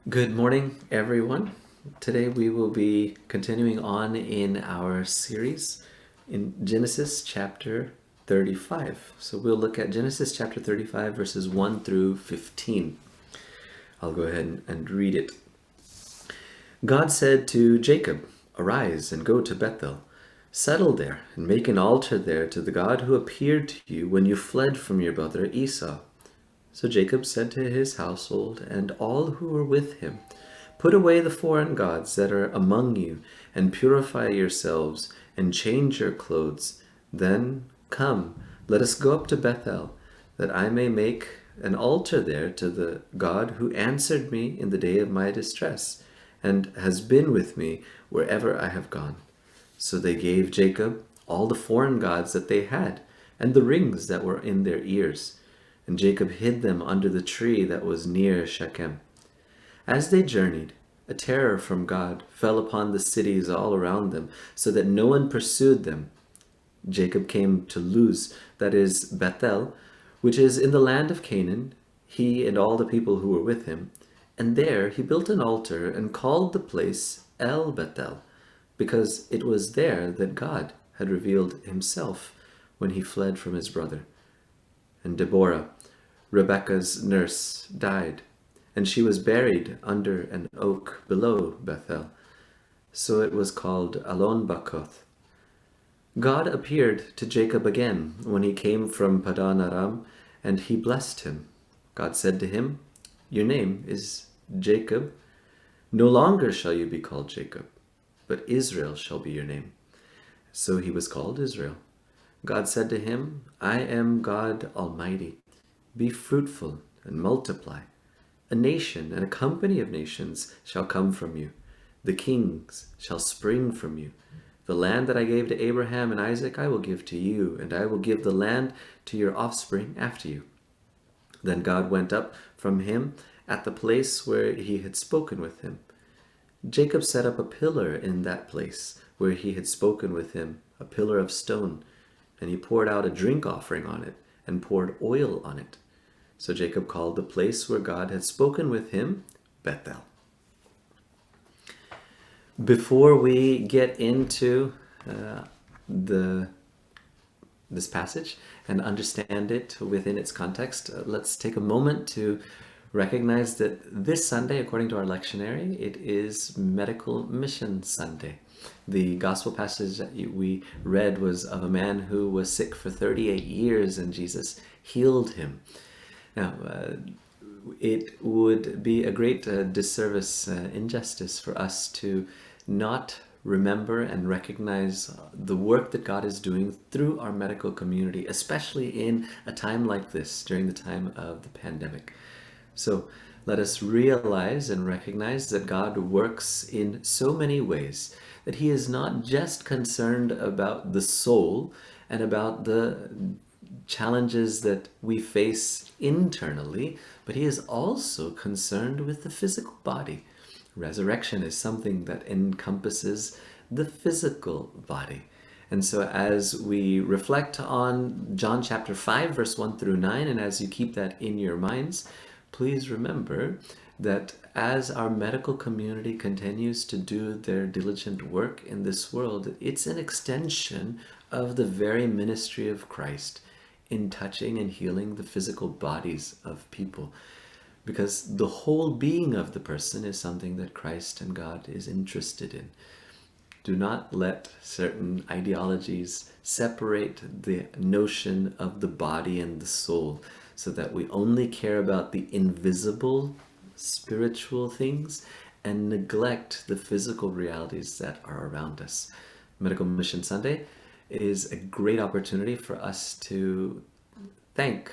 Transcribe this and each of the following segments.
Good morning, everyone. Today we will be continuing on in our series in Genesis chapter 35. So we'll look at Genesis chapter 35, verses 1 through 15. I'll go ahead and read it. God said to Jacob, "Arise and go to Bethel. Settle there and make an altar there to the God who appeared to you when you fled from your brother Esau." So Jacob said to his household and all who were with him, "Put away the foreign gods that are among you, and purify yourselves, and change your clothes. Then come, let us go up to Bethel, that I may make an altar there to the God who answered me in the day of my distress, and has been with me wherever I have gone." So they gave Jacob all the foreign gods that they had, and the rings that were in their ears. And Jacob hid them under the tree that was near Shechem. As they journeyed, a terror from God fell upon the cities all around them, so that no one pursued them. Jacob came to Luz, that is Bethel, which is in the land of Canaan, he and all the people who were with him. And there he built an altar and called the place El Bethel, because it was there that God had revealed himself when he fled from his brother. And Deborah, Rebekah's nurse, died, and she was buried under an oak below Bethel. So it was called Alon Bakoth. God appeared to Jacob again when he came from Padan Aram, and he blessed him. God said to him, "Your name is Jacob. No longer shall you be called Jacob, but Israel shall be your name." So he was called Israel. God said to him, "I am God Almighty. Be fruitful and multiply. A nation and a company of nations shall come from you. The kings shall spring from you. The land that I gave to Abraham and Isaac I will give to you, and I will give the land to your offspring after you." Then God went up from him at the place where he had spoken with him. Jacob set up a pillar in that place where he had spoken with him, a pillar of stone, and he poured out a drink offering on it and poured oil on it. So Jacob called the place where God had spoken with him Bethel. Before we get into this passage and understand it within its context, let's take a moment to recognize that this Sunday, according to our lectionary, it is Medical Mission Sunday. The gospel passage that we read was of a man who was sick for 38 years and Jesus healed him. Now, it would be a great disservice, injustice for us to not remember and recognize the work that God is doing through our medical community, especially in a time like this, during the time of the pandemic. So let us realize and recognize that God works in so many ways, that he is not just concerned about the soul and about the challenges that we face internally, but he is also concerned with the physical body. Resurrection is something that encompasses the physical body. And so as we reflect on John chapter 5, verse 1 through 9, and as you keep that in your minds, please remember that as our medical community continues to do their diligent work in this world, it's an extension of the very ministry of Christ in touching and healing the physical bodies of people. Because the whole being of the person is something that Christ and God is interested in. Do not let certain ideologies separate the notion of the body and the soul, so that we only care about the invisible spiritual things and neglect the physical realities that are around us. Medical Mission Sunday is a great opportunity for us to thank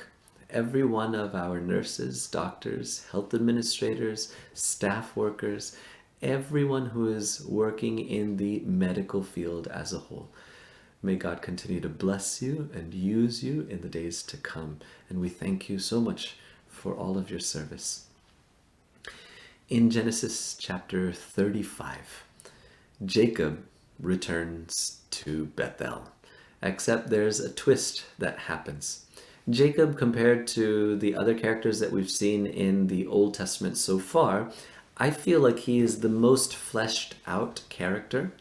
every one of our nurses, doctors, health administrators, staff workers, everyone who is working in the medical field as a whole. May God continue to bless you and use you in the days to come. And we thank you so much for all of your service. In Genesis chapter 35, Jacob returns to Bethel, except there's a twist that happens. Jacob, compared to the other characters that we've seen in the Old Testament so far, I feel like he is the most fleshed out character.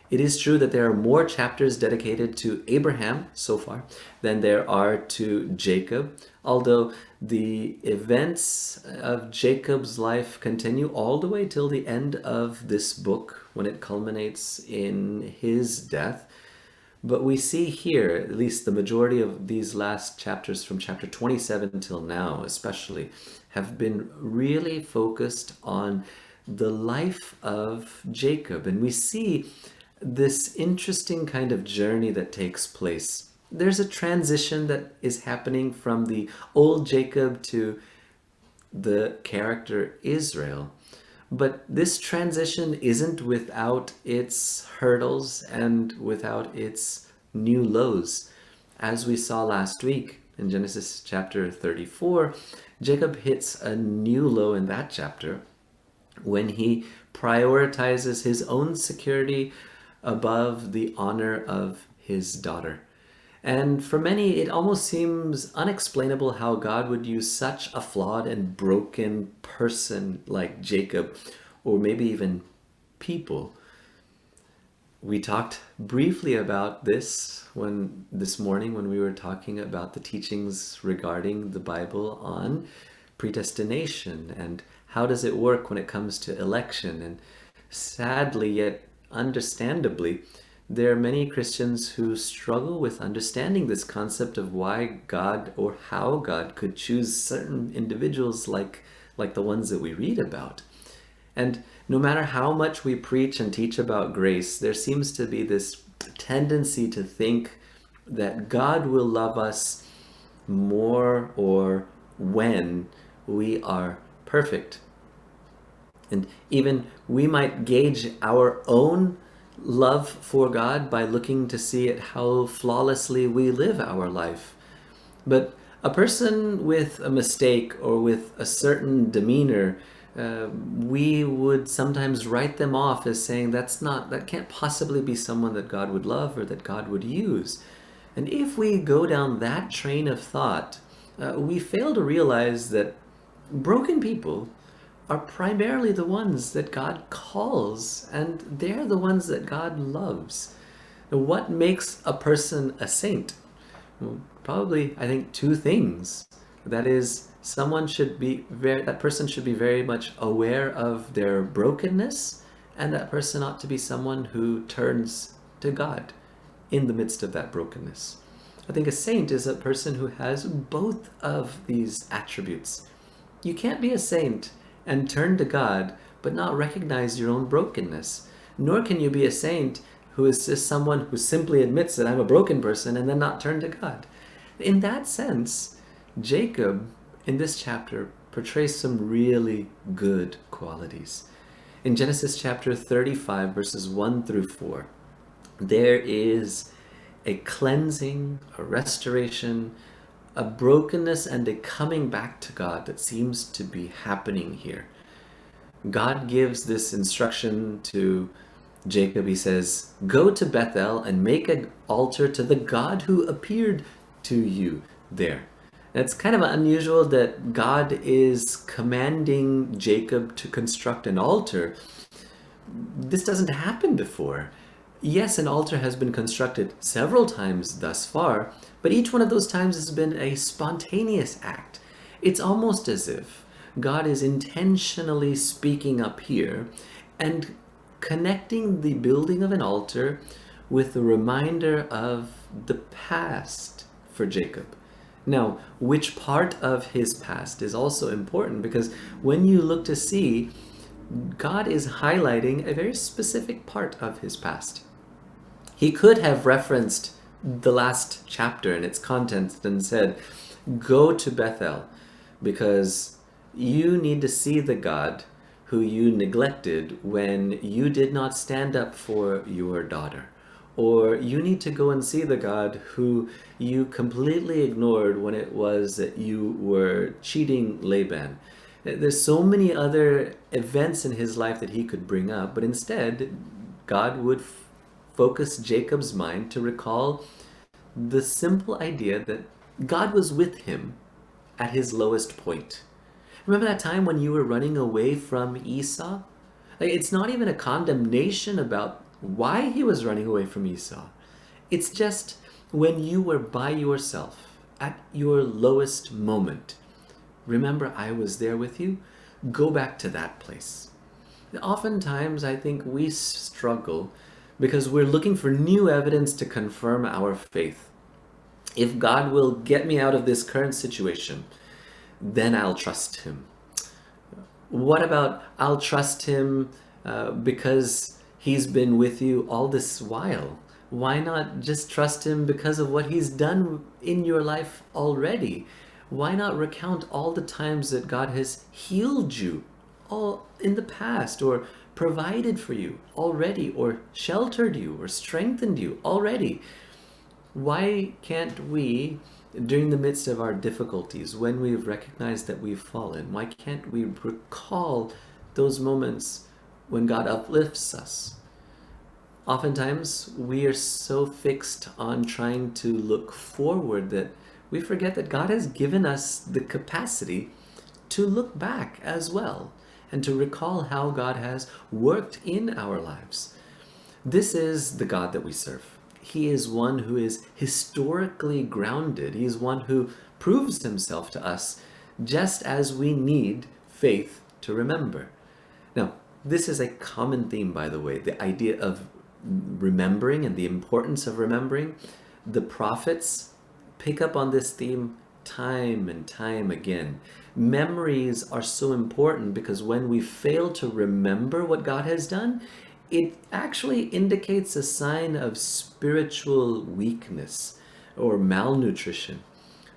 It is true that there are more chapters dedicated to Abraham so far than there are to Jacob, although the events of Jacob's life continue all the way till the end of this book when it culminates in his death. But we see here, at least the majority of these last chapters from chapter 27 till now especially, have been really focused on the life of Jacob. And we see this interesting kind of journey that takes place. There's a transition that is happening from the old Jacob to the character Israel. But this transition isn't without its hurdles and without its new lows. As we saw last week in Genesis chapter 34, Jacob hits a new low in that chapter when he prioritizes his own security above the honor of his daughter. And for many, it almost seems unexplainable how God would use such a flawed and broken person like Jacob, or maybe even people. We talked briefly about this this morning when we were talking about the teachings regarding the Bible on predestination and how does it work when it comes to election. And sadly, yet understandably, there are many Christians who struggle with understanding this concept of why God or how God could choose certain individuals like the ones that we read about. And no matter how much we preach and teach about grace, there seems to be this tendency to think that God will love us more or when we are perfect. And even we might gauge our own love for God by looking to see at how flawlessly we live our life. But a person with a mistake or with a certain demeanor, we would sometimes write them off as saying that can't possibly be someone that God would love or that God would use. And if we go down that train of thought, we fail to realize that broken people are primarily the ones that God calls, and they're the ones that God loves. What makes a person a saint? Well, probably, I think, two things. That is, that person should be very much aware of their brokenness, and that person ought to be someone who turns to God in the midst of that brokenness. I think a saint is a person who has both of these attributes. You can't be a saint and turn to God, but not recognize your own brokenness. Nor can you be a saint who is just someone who simply admits that I'm a broken person and then not turn to God. In that sense, Jacob, in this chapter, portrays some really good qualities. In Genesis chapter 35, verses 1 through 4, there is a cleansing, a restoration, a brokenness and a coming back to God that seems to be happening here. God gives this instruction to Jacob. He says, "Go to Bethel and make an altar to the God who appeared to you there." And it's kind of unusual that God is commanding Jacob to construct an altar. This doesn't happen before. Yes, an altar has been constructed several times thus far, but each one of those times has been a spontaneous act. It's almost as if God is intentionally speaking up here and connecting the building of an altar with a reminder of the past for Jacob. Now, which part of his past is also important, because when you look to see, God is highlighting a very specific part of his past. He could have referenced the last chapter and its contents and said, "Go to Bethel because you need to see the God who you neglected when you did not stand up for your daughter." Or you need to go and see the God who you completely ignored when it was that you were cheating Laban. There's so many other events in his life that he could bring up, but instead, God would focus Jacob's mind to recall the simple idea that God was with him at his lowest point. Remember that time when you were running away from Esau? Like, it's not even a condemnation about why he was running away from Esau. It's just when you were by yourself at your lowest moment. Remember, I was there with you? Go back to that place. Oftentimes, I think we struggle because we're looking for new evidence to confirm our faith. If God will get me out of this current situation, then I'll trust Him. What about I'll trust Him because He's been with you all this while? Why not just trust Him because of what He's done in your life already? Why not recount all the times that God has healed you all in the past, or provided for you already, or sheltered you, or strengthened you already? Why can't we, during the midst of our difficulties, when we've recognized that we've fallen, why can't we recall those moments when God uplifts us? Oftentimes, we are so fixed on trying to look forward that we forget that God has given us the capacity to look back as well and to recall how God has worked in our lives. This is the God that we serve. He is one who is historically grounded. He is one who proves himself to us just as we need faith to remember. Now, this is a common theme, by the way, the idea of remembering and the importance of remembering. The prophets pick up on this theme time and time again. Memories are so important because when we fail to remember what God has done, it actually indicates a sign of spiritual weakness or malnutrition.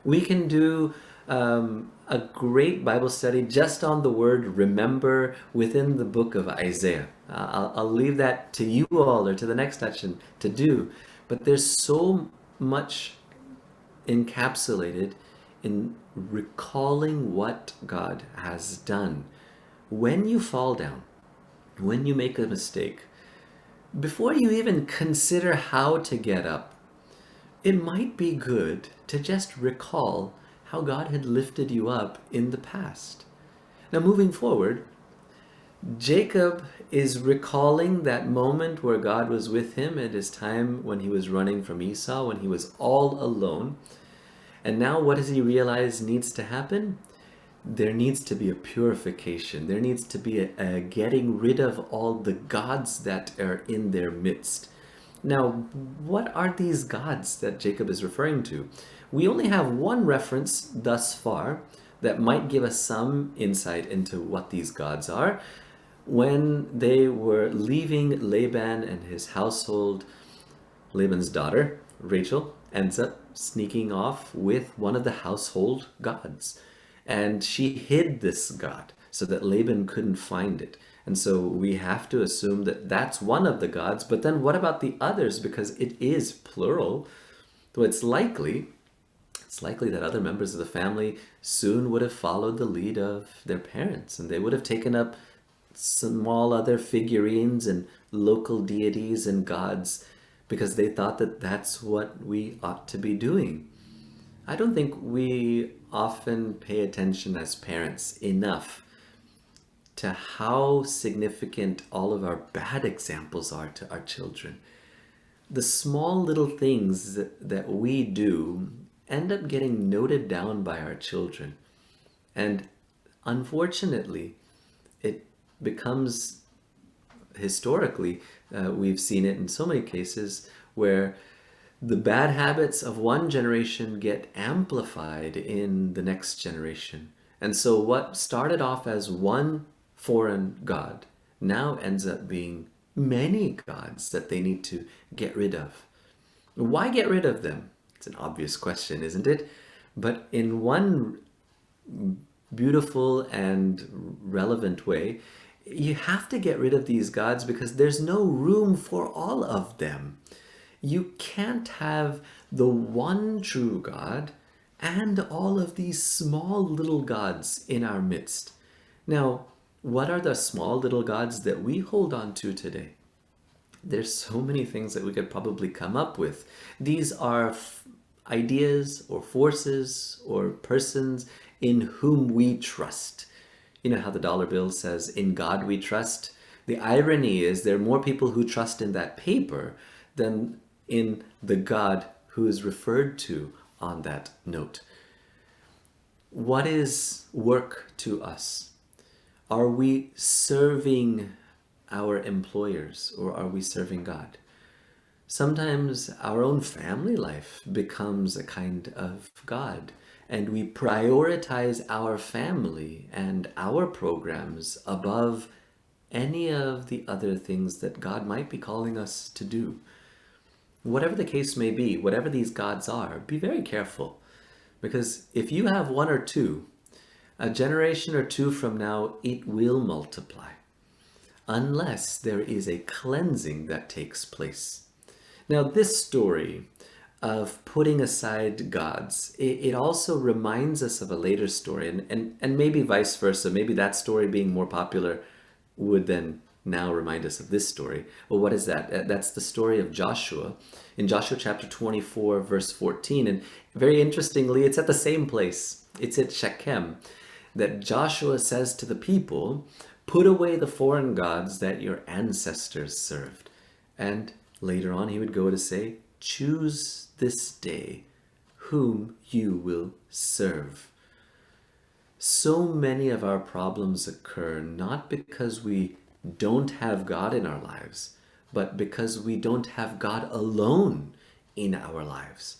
We can do a great Bible study just on the word remember within the book of Isaiah. I'll leave that to you all or to the next session to do. But there's so much encapsulated in recalling what God has done. When you fall down, when you make a mistake, before you even consider how to get up, it might be good to just recall how God had lifted you up in the past. Now, moving forward, Jacob is recalling that moment where God was with him at his time when he was running from Esau, when he was all alone. And now what does he realize needs to happen? There needs to be a purification. There needs to be a getting rid of all the gods that are in their midst. Now, what are these gods that Jacob is referring to? We only have one reference thus far that might give us some insight into what these gods are. When they were leaving Laban and his household, Laban's daughter, Rachel, ends up sneaking off with one of the household gods. And she hid this god so that Laban couldn't find it. And so we have to assume that that's one of the gods. But then what about the others? Because it is plural. So it's likely that other members of the family soon would have followed the lead of their parents, and they would have taken up small other figurines and local deities and gods because they thought that that's what we ought to be doing. I don't think we often pay attention as parents enough to how significant all of our bad examples are to our children. The small little things that we do end up getting noted down by our children. And unfortunately, it becomes historically, we've seen it in so many cases where the bad habits of one generation get amplified in the next generation. And so what started off as one foreign god now ends up being many gods that they need to get rid of. Why get rid of them? It's an obvious question, isn't it? But in one beautiful and relevant way, you have to get rid of these gods because there's no room for all of them. You can't have the one true God and all of these small little gods in our midst. Now, what are the small little gods that we hold on to today? There's so many things that we could probably come up with. These are ideas or forces or persons in whom we trust. You know how the dollar bill says, "In God we trust"? The irony is there are more people who trust in that paper than in the God who is referred to on that note. What is work to us? Are we serving our employers or are we serving God? Sometimes our own family life becomes a kind of God, and we prioritize our family and our programs above any of the other things that God might be calling us to do. Whatever the case may be, whatever these gods are, be very careful. Because if you have one or two, a generation or two from now, it will multiply. Unless there is a cleansing that takes place. Now, this story of putting aside gods, it also reminds us of a later story, and maybe vice versa. Maybe that story being more popular would then now remind us of this story. Well, what is that? That's the story of Joshua in Joshua chapter 24, verse 14. And very interestingly, it's at the same place. It's at Shechem that Joshua says to the people, "Put away the foreign gods that your ancestors served." And later on, he would go to say, "Choose this day whom you will serve." So many of our problems occur not because we don't have God in our lives, but because we don't have God alone in our lives.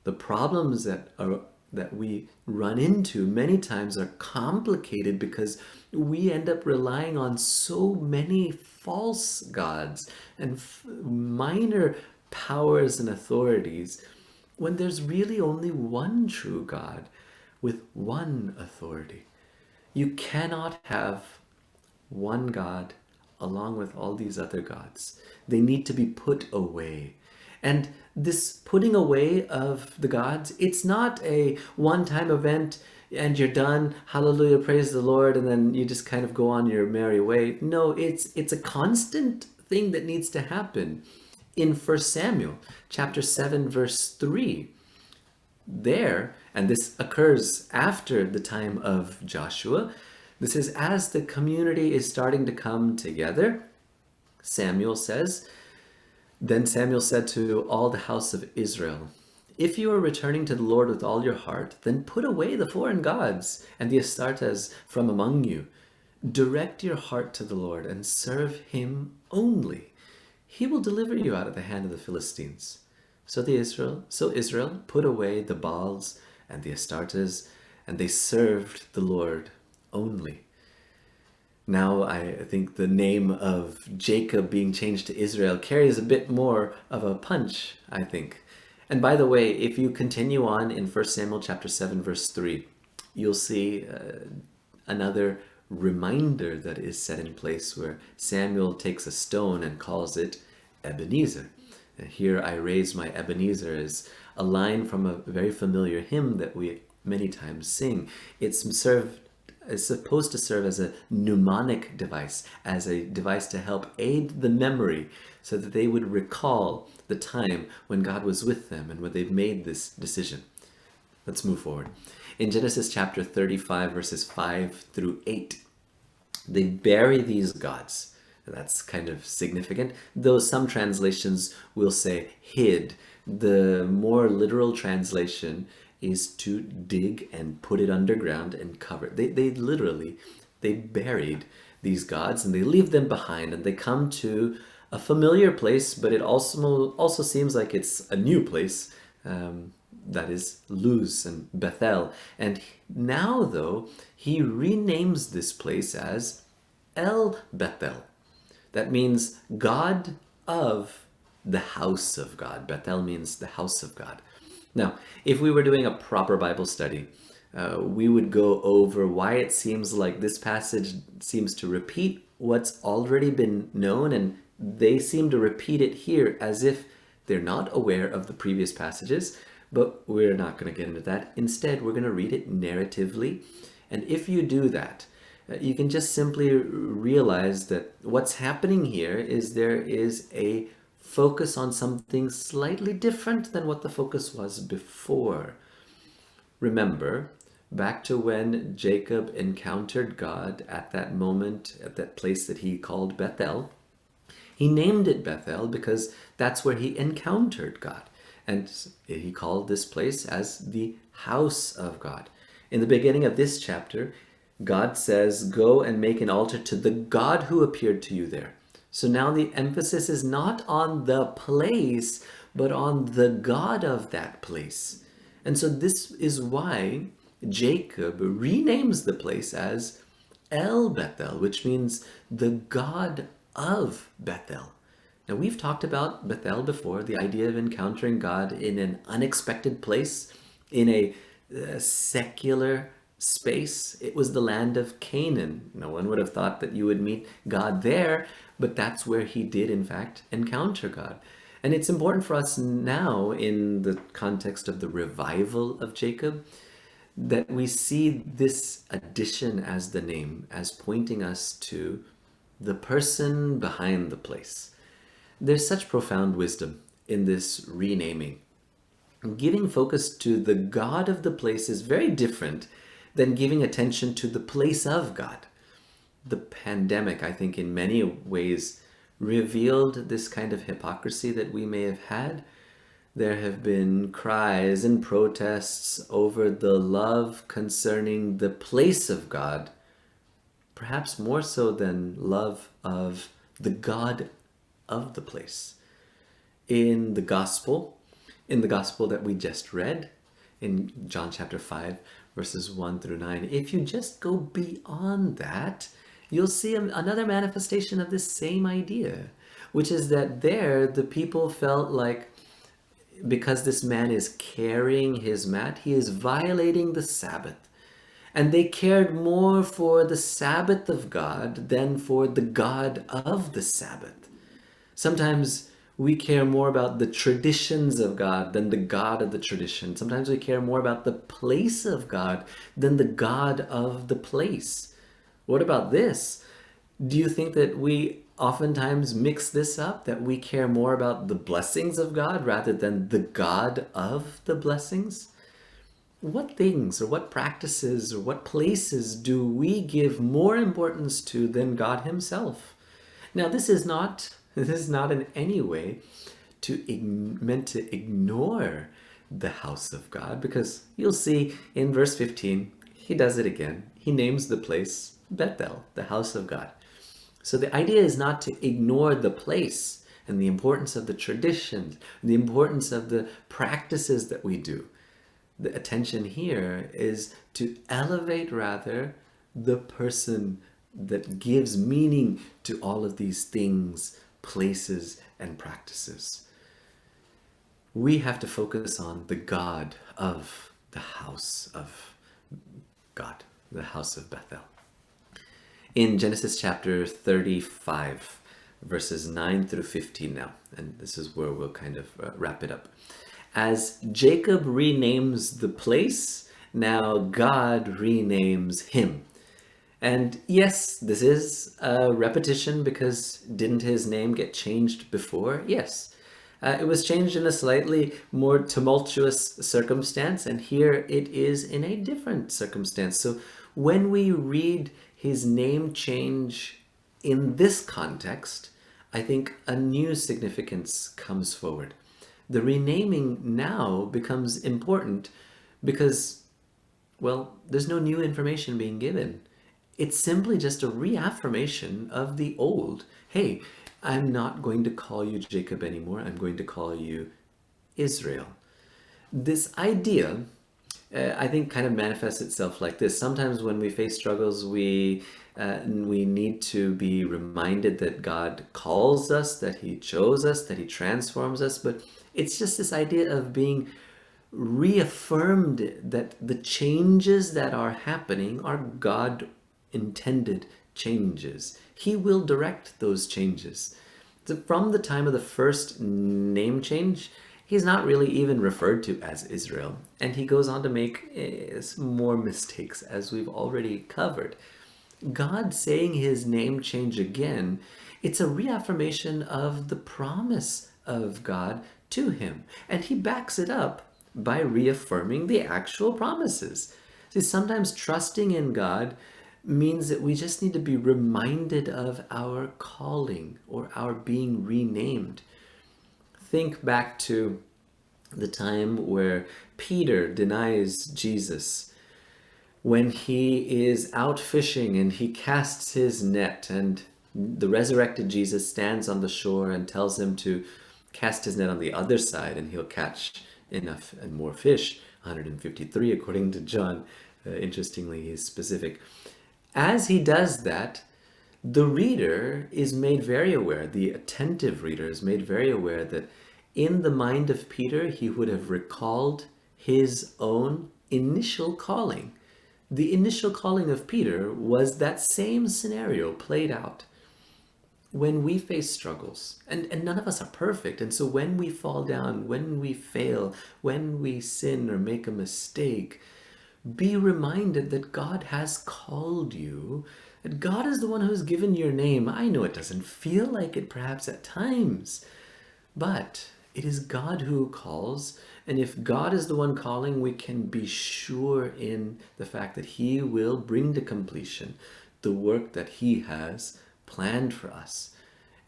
The problems that we run into many times are complicated because we end up relying on so many false gods and minor powers and authorities when there's really only one true God with one authority. You cannot have one God along with all these other gods. They need to be put away. And this putting away of the gods, it's not a one-time event and you're done, hallelujah, praise the Lord, and then you just kind of go on your merry way. No, it's a constant thing that needs to happen. In 1 Samuel chapter 7, verse 3, there, and this occurs after the time of Joshua, this is as the community is starting to come together. Samuel says, "Then Samuel said to all the house of Israel, if you are returning to the Lord with all your heart, then put away the foreign gods and the Astartes from among you. Direct your heart to the Lord and serve him only. He will deliver you out of the hand of the Philistines." So Israel put away the Baals and the Astartes, and they served the Lord only. Now I think the name of Jacob being changed to Israel carries a bit more of a punch, I think. And by the way, if you continue on in 1 Samuel chapter 7, verse 3, you'll see another reminder that is set in place where Samuel takes a stone and calls it Ebenezer. "Here I raise my Ebenezer" is a line from a very familiar hymn that we many times sing. It's supposed to serve as a mnemonic device, as a device to help aid the memory so that they would recall the time when God was with them and when they've made this decision. Let's move forward. In Genesis chapter 35, verses 5 through 8, they bury these gods. That's kind of significant, though some translations will say hid. The more literal translation is to dig and put it underground and cover it. They buried these gods and they leave them behind, and they come to a familiar place, but it also seems like it's a new place, that is Luz and Bethel. And now, though, he renames this place as El Bethel. That means God of the house of God. Bethel means the house of God. Now, if we were doing a proper Bible study, we would go over why it seems like this passage seems to repeat what's already been known, and they seem to repeat it here as if they're not aware of the previous passages, but we're not going to get into that. Instead, we're going to read it narratively, and if you do that, you can just simply realize that what's happening here is there is a focus on something slightly different than what the focus was before. Remember, back to when Jacob encountered God at that moment, at that place that he called Bethel. He named it Bethel because that's where he encountered God. And he called this place as the house of God. In the beginning of this chapter, God says, "Go and make an altar to the God who appeared to you there." So now the emphasis is not on the place, but on the God of that place. And so this is why Jacob renames the place as El Bethel, which means the God of Bethel. Now, we've talked about Bethel before, the idea of encountering God in an unexpected place, in a secular space. It was the land of Canaan. No one would have thought that you would meet God there, but that's where he did, in fact, encounter God. And it's important for us now, in the context of the revival of Jacob, that we see this addition as the name, as pointing us to the person behind the place. There's such profound wisdom in this renaming. Giving focus to the God of the place is very different than giving attention to the place of God. The pandemic, I think, in many ways revealed this kind of hypocrisy that we may have had. There have been cries and protests over the love concerning the place of God, perhaps more so than love of the God of the place. In the gospel that we just read, in John chapter 5, verses 1 through 9, if you just go beyond that, you'll see another manifestation of this same idea, which is that there the people felt like, because this man is carrying his mat, he is violating the Sabbath. And they cared more for the Sabbath of God than for the God of the Sabbath. Sometimes we care more about the traditions of God than the God of the tradition. Sometimes we care more about the place of God than the God of the place. What about this? Do you think that we oftentimes mix this up, that we care more about the blessings of God rather than the God of the blessings? What things or what practices or what places do we give more importance to than God himself? Now, this is not in any way meant to ignore the house of God, because you'll see in verse 15, he does it again. He names the place Bethel, the house of God. So the idea is not to ignore the place and the importance of the traditions, the importance of the practices that we do. The attention here is to elevate rather the person that gives meaning to all of these things, places, and practices. We have to focus on the God of the house of God, the house of Bethel. In Genesis chapter 35, verses 9 through 15 now, and this is where we'll kind of wrap it up. As Jacob renames the place, now God renames him. And yes, this is a repetition, because didn't his name get changed before? Yes. It was changed in a slightly more tumultuous circumstance, and here it is in a different circumstance. So when we read his name change in this context, I think a new significance comes forward. The renaming now becomes important because, well, there's no new information being given. It's simply just a reaffirmation of the old. Hey, I'm not going to call you Jacob anymore. I'm going to call you Israel. This idea, I think, kind of manifests itself like this. Sometimes when we face struggles, we need to be reminded that God calls us, that he chose us, that he transforms us. But it's just this idea of being reaffirmed that the changes that are happening are God intended changes. He will direct those changes. So from the time of the first name change, he's not really even referred to as Israel. And he goes on to make more mistakes, as we've already covered. God saying his name change again, it's a reaffirmation of the promise of God to him. And he backs it up by reaffirming the actual promises. See, sometimes trusting in God means that we just need to be reminded of our calling or our being renamed. Think back to the time where Peter denies Jesus, when he is out fishing and he casts his net, and the resurrected Jesus stands on the shore and tells him to cast his net on the other side and he'll catch enough and more fish, 153 according to John. Interestingly, he's specific. As he does that, the reader is made very aware, the attentive reader is made very aware that in the mind of Peter, he would have recalled his own initial calling. The initial calling of Peter was that same scenario played out. When we face struggles, and none of us are perfect, and so when we fall down, when we fail, when we sin or make a mistake, be reminded that God has called you, that God is the one who has given your name. I know it doesn't feel like it perhaps at times, but it is God who calls, and if God is the one calling, we can be sure in the fact that He will bring to completion the work that He has planned for us.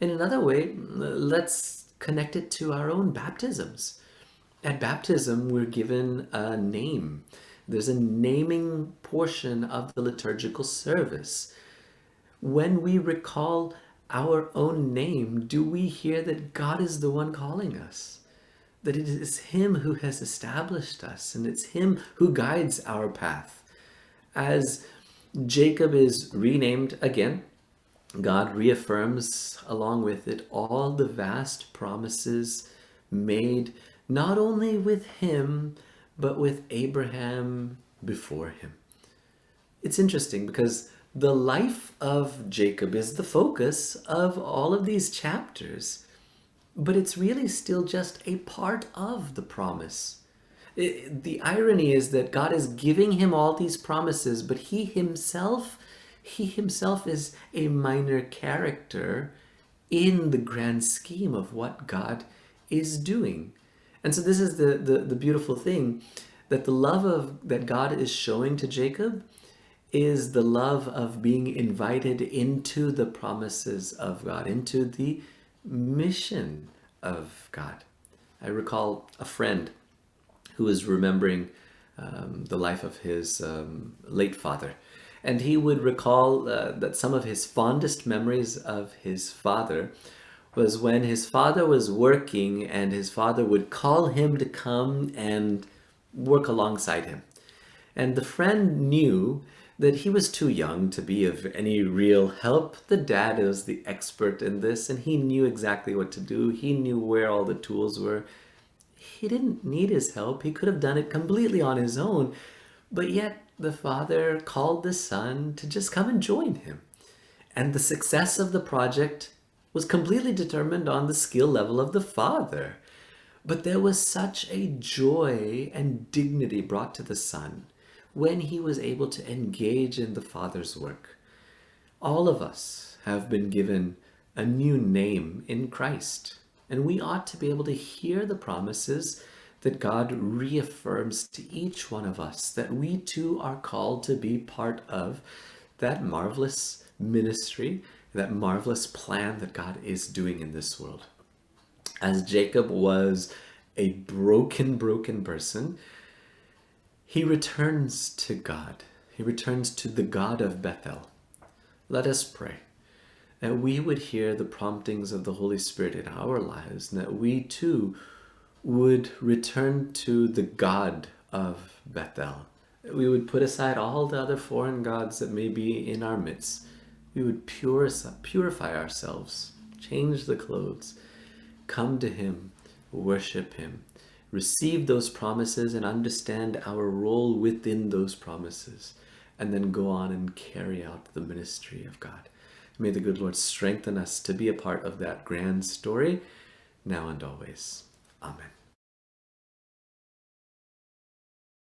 In another way, let's connect it to our own baptisms. At baptism, we're given a name. There's a naming portion of the liturgical service. When we recall our own name, do we hear that God is the one calling us? That it is Him who has established us, and it's Him who guides our path. As Jacob is renamed again, God reaffirms along with it all the vast promises made not only with him, but with Abraham before him. It's interesting because the life of Jacob is the focus of all of these chapters, but it's really still just a part of the promise. The irony is that God is giving him all these promises, but he himself is a minor character in the grand scheme of what God is doing. And so this is the beautiful thing, that the love that God is showing to Jacob is the love of being invited into the promises of God, into the mission of God. I recall a friend who was remembering the life of his late father. And he would recall that some of his fondest memories of his father was when his father was working and his father would call him to come and work alongside him. And the friend knew that he was too young to be of any real help. The dad was the expert in this, and he knew exactly what to do. He knew where all the tools were. He didn't need his help. He could have done it completely on his own. But yet the father called the son to just come and join him. And the success of the project was completely determined on the skill level of the father. But there was such a joy and dignity brought to the son when he was able to engage in the father's work. All of us have been given a new name in Christ, and we ought to be able to hear the promises that God reaffirms to each one of us, that we too are called to be part of that marvelous ministry, that marvelous plan that God is doing in this world. As Jacob was a broken person, he returns to God. He returns to the God of Bethel. Let us pray that we would hear the promptings of the Holy Spirit in our lives, and that we too would return to the God of Bethel. That we would put aside all the other foreign gods that may be in our midst. We would purify ourselves, change the clothes, come to Him, worship Him, receive those promises and understand our role within those promises, and then go on and carry out the ministry of God. May the good Lord strengthen us to be a part of that grand story, now and always. Amen.